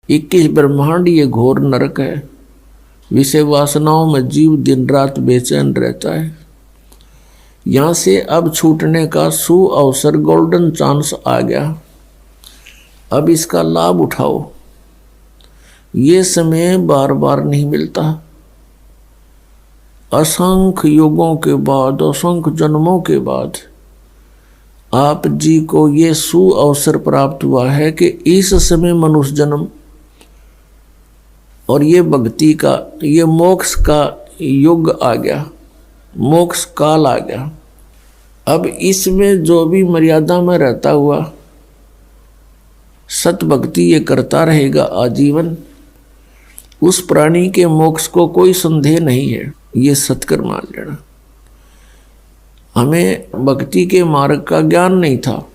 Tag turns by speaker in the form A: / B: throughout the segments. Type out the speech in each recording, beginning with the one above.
A: 21 ब्रह्मांड ये घोर नरक है। विषय वासनाओं में जीव दिन रात बेचैन रहता है। यहाँ से अब छूटने का सु अवसर, गोल्डन चांस आ गया। अब इसका लाभ उठाओ। ये समय बार बार नहीं मिलता। असंख्य युगों के बाद, असंख्य जन्मों के बाद आप जी को ये सु अवसर प्राप्त हुआ है कि इस समय मनुष्य जन्म और ये भक्ति का, ये मोक्ष का युग आ गया, मोक्ष काल आ गया। अब इसमें जो भी मर्यादा में रहता हुआ सत भक्ति ये करता रहेगा आजीवन, उस प्राणी के मोक्ष को कोई संदेह नहीं है। ये सत्कर मान लेना। हमें भक्ति के मार्ग का ज्ञान नहीं था,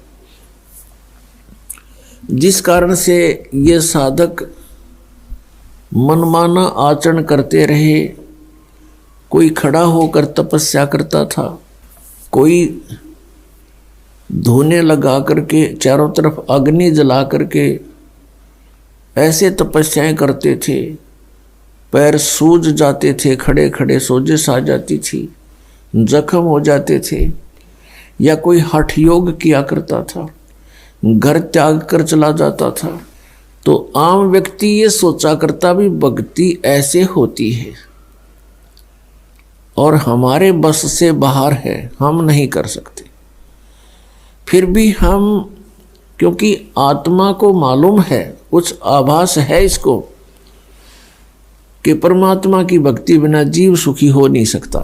A: जिस कारण से ये साधक मनमाना आचरण करते रहे। कोई खड़ा होकर तपस्या करता था, कोई धोने लगा करके चारों तरफ अग्नि जला करके ऐसे तपस्याएं करते थे। पैर सूज जाते थे, खड़े खड़े सोजिश आ जाती थी, जख्म हो जाते थे। या कोई हठ योग किया करता था, घर त्याग कर चला जाता था। तो आम व्यक्ति ये सोचा करता भी भक्ति ऐसे होती है और हमारे बस से बाहर है, हम नहीं कर सकते। फिर भी हम, क्योंकि आत्मा को मालूम है, कुछ आभास है इसको कि परमात्मा की भक्ति बिना जीव सुखी हो नहीं सकता,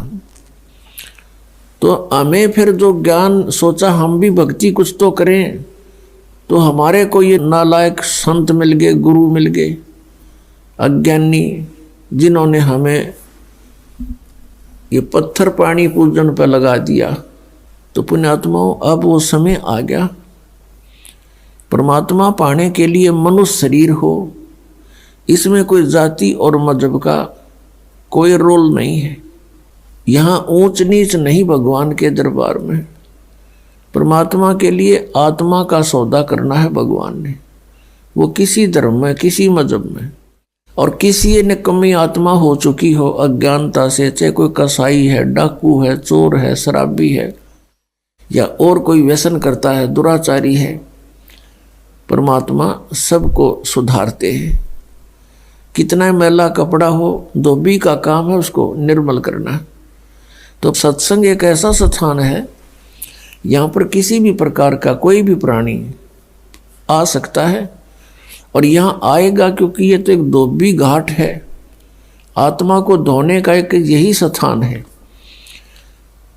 A: तो हमें फिर जो ज्ञान सोचा हम भी भक्ति कुछ तो करें। तो हमारे को ये नालायक संत मिल गए, गुरु मिल गए, अज्ञानी, जिन्होंने हमें ये पत्थर पानी पूजन पर लगा दिया। तो पुण्यात्माओं, अब वो समय आ गया। परमात्मा पाने के लिए मनुष्य शरीर हो, इसमें कोई जाति और मजहब का कोई रोल नहीं है। यहाँ ऊंच नीच नहीं भगवान के दरबार में। परमात्मा के लिए आत्मा का सौदा करना है भगवान ने। वो किसी धर्म में, किसी मजहब में, और किसी निकम्मी आत्मा हो चुकी हो अज्ञानता से, चाहे कोई कसाई है, डाकू है, चोर है, शराबी है, या और कोई व्यसन करता है, दुराचारी है, परमात्मा सबको सुधारते हैं। कितना मैला कपड़ा हो, धोबी का काम है उसको निर्मल करना। तो सत्संग एक ऐसा स्थान है, यहाँ पर किसी भी प्रकार का कोई भी प्राणी आ सकता है और यहाँ आएगा, क्योंकि ये तो एक धोबी घाट है। आत्मा को धोने का एक यही स्थान है।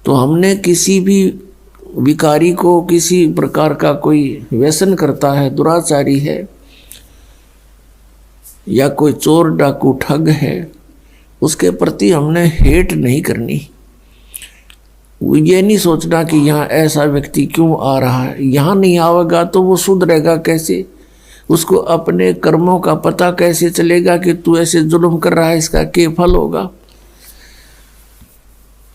A: तो हमने किसी भी विकारी को, किसी प्रकार का कोई व्यसन करता है, दुराचारी है, या कोई चोर डाकू ठग है, उसके प्रति हमने हेट नहीं करनी। ये नहीं सोचना कि यहाँ ऐसा व्यक्ति क्यों आ रहा है, यहाँ नहीं आवेगा तो वो सुधरेगा कैसे, उसको अपने कर्मों का पता कैसे चलेगा कि तू ऐसे जुल्म कर रहा है, इसका क्या फल होगा।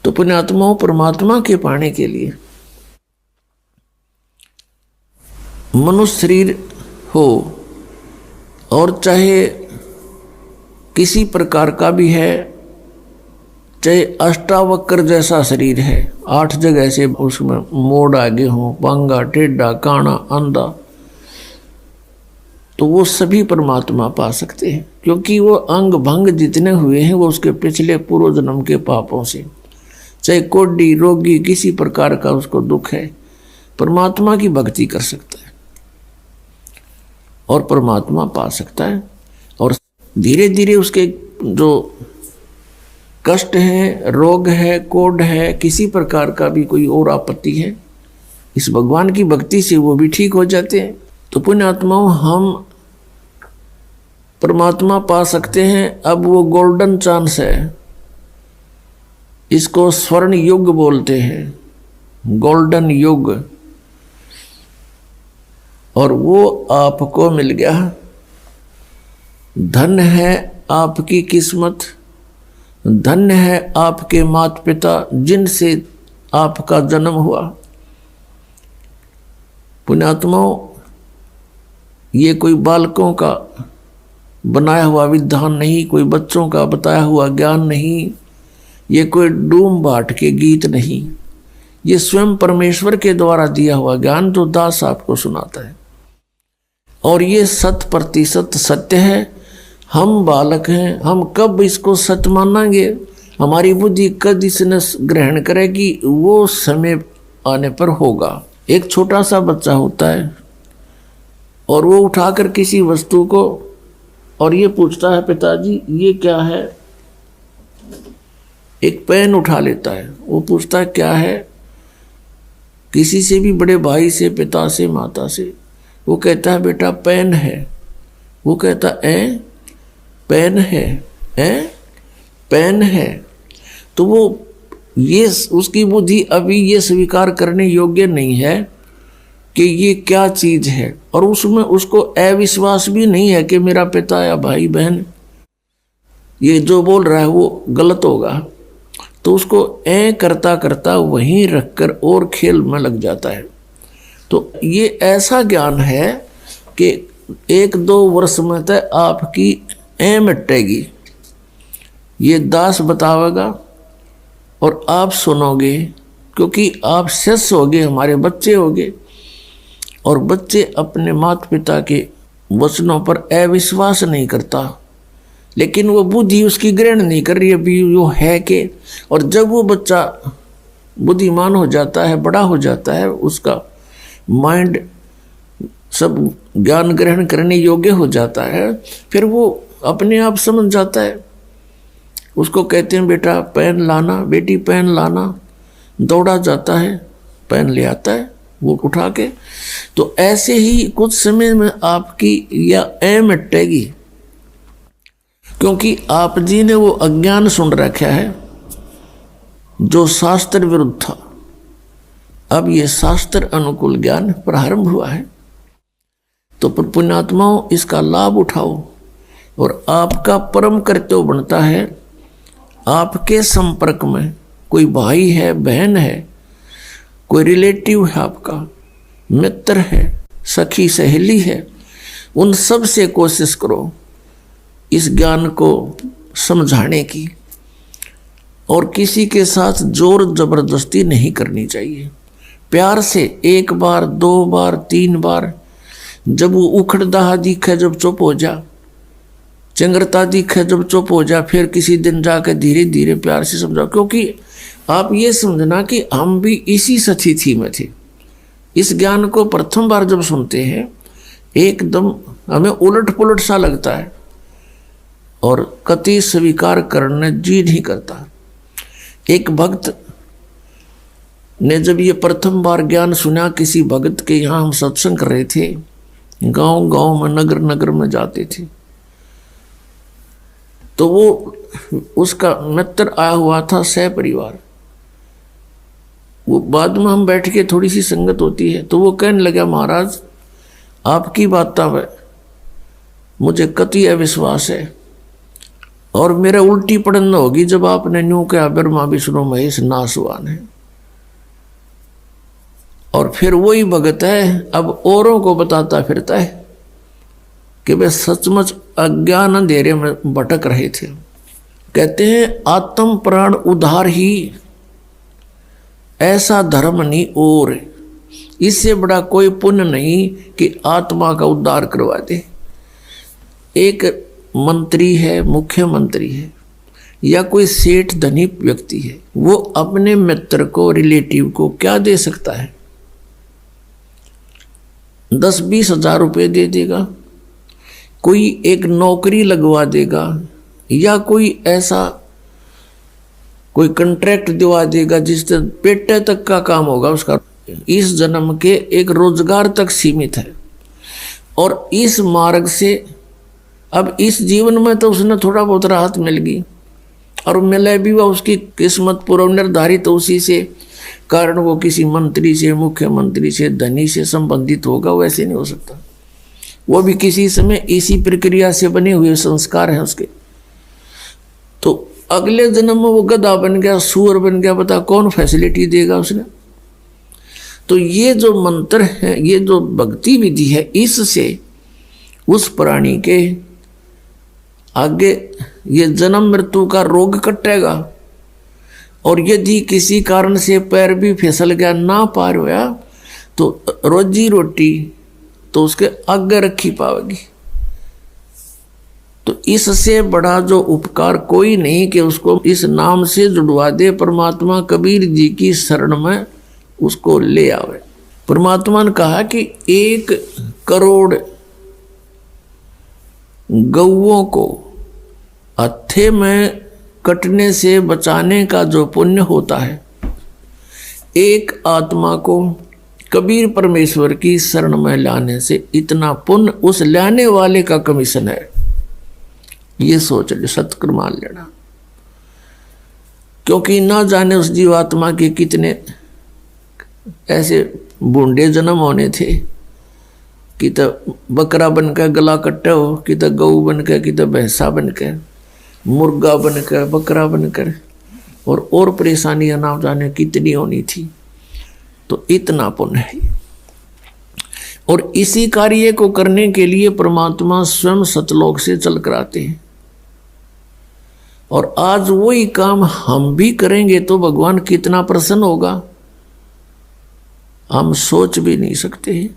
A: तो पुण्यात्माओं, परमात्मा के पाने के लिए मनुष्य शरीर हो और चाहे किसी प्रकार का भी है, चाहे अष्टावक्र जैसा शरीर है, 8 जगह से उसमें मोड़ आगे हो, बांगा, टेढ़ा, काना, अंधा, तो वो सभी परमात्मा पा सकते हैं। क्योंकि वो अंग भंग जितने हुए हैं वो उसके पिछले पूर्व जन्म के पापों से, चाहे कोढ़ी, रोगी, किसी प्रकार का उसको दुख है, परमात्मा की भक्ति कर सकता है और परमात्मा पा सकता है। और धीरे धीरे उसके जो कष्ट है, रोग है, कोढ़ है, किसी प्रकार का भी कोई और आपत्ति है, इस भगवान की भक्ति से वो भी ठीक हो जाते हैं। तो पुण्यात्माओं, हम परमात्मा पा सकते हैं। अब वो गोल्डन चांस है, इसको स्वर्ण युग बोलते हैं, गोल्डन युग, और वो आपको मिल गया। धन है आपकी किस्मत, धन्य है आपके माता पिता जिनसे आपका जन्म हुआ। पुण्यात्माओं, ये कोई बालकों का बनाया हुआ विधान नहीं, कोई बच्चों का बताया हुआ ज्ञान नहीं, ये कोई डूम बाट के गीत नहीं, ये स्वयं परमेश्वर के द्वारा दिया हुआ ज्ञान जो दास आपको सुनाता है। और ये 100% सत्य है। हम बालक हैं, हम कब इसको सत्य मानेंगे, हमारी बुद्धि कद इसने ग्रहण करेगी, वो समय आने पर होगा। एक छोटा सा बच्चा होता है और वो उठाकर किसी वस्तु को और ये पूछता है, पिताजी ये क्या है। एक पेन उठा लेता है, वो पूछता है क्या है, किसी से भी बड़े भाई से, पिता से, माता से, वो कहता है बेटा पेन है। वो कहता है पेन है, पेन है। तो वो ये उसकी बुद्धि अभी ये स्वीकार करने योग्य नहीं है कि ये क्या चीज है, और उसमें उसको अविश्वास भी नहीं है कि मेरा पिता या भाई बहन ये जो बोल रहा है वो गलत होगा। तो उसको करता करता वहीं रखकर और खेल में लग जाता है। तो ये ऐसा ज्ञान है कि 1-2 वर्ष में तक आपकी मिटेगी। ये दास बतावेगा और आप सुनोगे, क्योंकि आप शिष्य होगे, हमारे बच्चे होगे। और बच्चे अपने माता पिता के वचनों पर अविश्वास नहीं करता, लेकिन वो बुद्धि उसकी ग्रहण नहीं कर रही अभी वो है कि। और जब वो बच्चा बुद्धिमान हो जाता है, बड़ा हो जाता है, उसका माइंड सब ज्ञान ग्रहण करने योग्य हो जाता है, फिर वो अपने आप समझ जाता है। उसको कहते हैं बेटा पेन लाना, बेटी पेन लाना, दौड़ा जाता है, पेन ले आता है वो उठा के। तो ऐसे ही कुछ समय में आपकी या मिटेगी, क्योंकि आप जी ने वो अज्ञान सुन रखा है जो शास्त्र विरुद्ध था। अब ये शास्त्र अनुकूल ज्ञान प्रारंभ हुआ है। तो पुण्यात्माओं इसका लाभ उठाओ, और आपका परम कर्तव्य बनता है आपके संपर्क में कोई भाई है, बहन है, कोई रिलेटिव है, आपका मित्र है, सखी सहेली है, उन सब से कोशिश करो इस ज्ञान को समझाने की। और किसी के साथ जोर जबरदस्ती नहीं करनी चाहिए। प्यार से 1 बार, 2 बार, 3 बार, जब वो उखड़दाहा दिखे जब चुप हो जा, चंग्रता दिखे जब चुप हो जा, फिर किसी दिन जाकर धीरे धीरे प्यार से समझाओ। क्योंकि आप ये समझना कि हम भी इसी स्थिति में थे। इस ज्ञान को प्रथम बार जब सुनते हैं एकदम हमें उलट पुलट सा लगता है और कति स्वीकार करने जी नहीं करता। एक भक्त ने जब ये प्रथम बार ज्ञान सुना किसी भगत के यहाँ, हम सत्संग कर रहे थे, गांव गांव में, नगर नगर में जाते थे, तो वो उसका मित्र आया हुआ था, सह परिवार। वो बाद में हम बैठ के थोड़ी सी संगत होती है, तो वो कहने लगा महाराज आपकी बातों में मुझे कति अविश्वास है, और मेरा उल्टी पड़न होगी जब आपने न्यू कहा ब्रह्मा विष्णु महेश नासवान है। और फिर वही भगत है अब औरों को बताता फिरता है कि वे सचमुच अज्ञान अंधेरे में भटक रहे थे। कहते हैं आत्म प्राण उद्धार ही ऐसा धर्म नहीं, और इससे बड़ा कोई पुण्य नहीं कि आत्मा का उद्धार करवा दे। एक मंत्री है, मुख्यमंत्री है, या कोई सेठ धनी व्यक्ति है, वो अपने मित्र को, रिलेटिव को क्या दे सकता है? 10-20 हजार रुपये दे देगा, कोई एक नौकरी लगवा देगा, या कोई ऐसा कोई कॉन्ट्रैक्ट दिवा देगा जिससे पेटे तक का काम होगा उसका, इस जन्म के एक रोजगार तक सीमित है। और इस मार्ग से अब इस जीवन में तो उसने थोड़ा बहुत राहत मिल गई, और मिले भी वह उसकी किस्मत पूर्व निर्धारित, उसी से कारण वो किसी मंत्री से, मुख्यमंत्री से, धनी से संबंधित होगा। वैसे नहीं हो सकता, वो भी किसी समय इसी प्रक्रिया से बने हुए संस्कार हैं उसके। तो अगले जन्म में वो गधा बन गया, सूअर बन गया, बता कौन फैसिलिटी देगा उसने? तो ये जो मंत्र है, ये जो भक्ति विधि है, इससे उस प्राणी के आगे ये जन्म मृत्यु का रोग कटेगा। और यदि किसी कारण से पैर भी फिसल गया, ना पार होया, तो रोजी रोटी तो उसके आगे रखी पावेगी। तो इससे बड़ा जो उपकार कोई नहीं कि उसको इस नाम से जुड़वा दे। परमात्मा कबीर जी की शरण में उसको ले आवे। परमात्मा ने कहा कि 1 करोड़ गौओं को हत्थे में कटने से बचाने का जो पुण्य होता है, एक आत्मा को कबीर परमेश्वर की शरण में लाने से इतना पुण्य उस लाने वाले का कमीशन है। ये सोच ले, सत्कर मान लेना। क्योंकि ना जाने उस जीवात्मा के कितने ऐसे बूंदे जन्म होने थे कि तो बकरा बनकर गला कट्टा हो, कि तो गऊ बनकर, कि तो भैंसा बनकर, मुर्गा बनकर, बकरा बनकर, और परेशानियां ना जाने कितनी होनी थी। तो इतना पुण्य है। और इसी कार्य को करने के लिए परमात्मा स्वयं सतलोक से चल कर आते हैं। और आज वही काम हम भी करेंगे तो भगवान कितना प्रसन्न होगा, हम सोच भी नहीं सकते हैं।